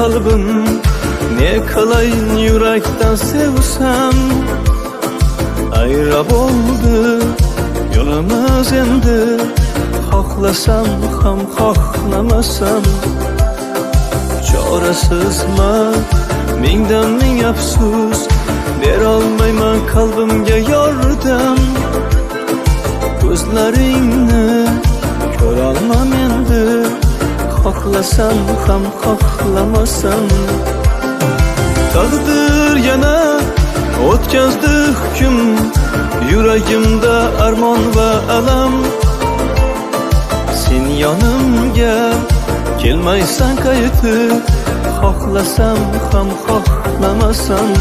qalbim, ne qilayin yurakdan sevsam. Ayrab oldi yo'limiz endi, xohlasam ham xohlamasam. Chorasizman, mingdan ming afsus, berolmayman qalbimga yordam. Ko'zlaringni ko'rolmam endi, xohlasam ham xohlamasam. Taqdir yana o'tkazdi hukm, yuragimda armon va alam. Sen yonimga kelmaysan qaytib, xohlasam ham xohlamasam.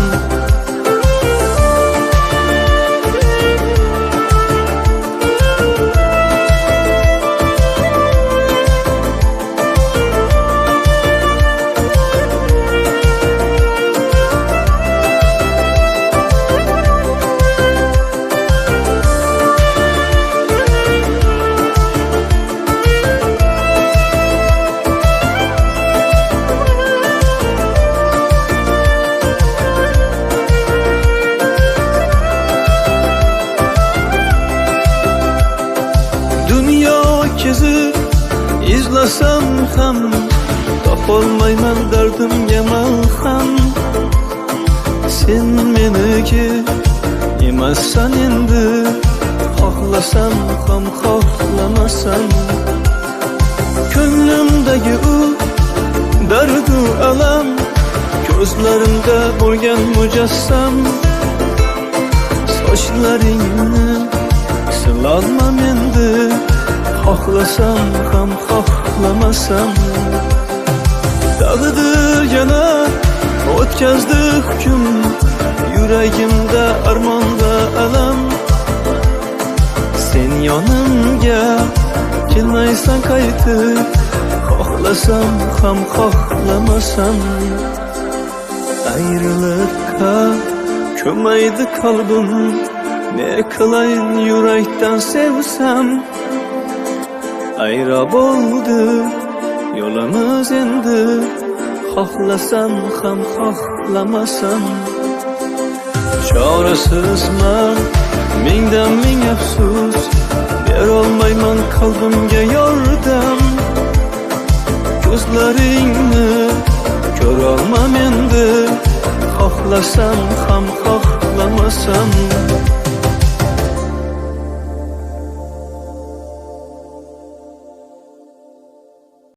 Kezib izlasam ham, topolmayman dardimga malham. Sen meniki emassan endi, xohlasam ham xohlamasam. Ko'nglimdagi u dardu alam, ko'zlarimda bo'lgan mujassam. Sochlaringni silolmam endi, xohlasam ham xohlamasam. Taqdir yana o'tkazdi hukm, yuragimda armon va alam. Sen yonimga kelmaysan qaytib, xohlasam ham xohlamasam. Ayriliqqa ko'maydi qalbim, ne qilayin yurakdan sevsam. Ayrab oldi yo'limiz endi, xohlasam ham xohlamasam. Chorasizman, mingdan ming afsus, berolmayman qalbimga yordam. Ko'zlaringni ko'rolmam endi, xohlasam ham xohlamasam.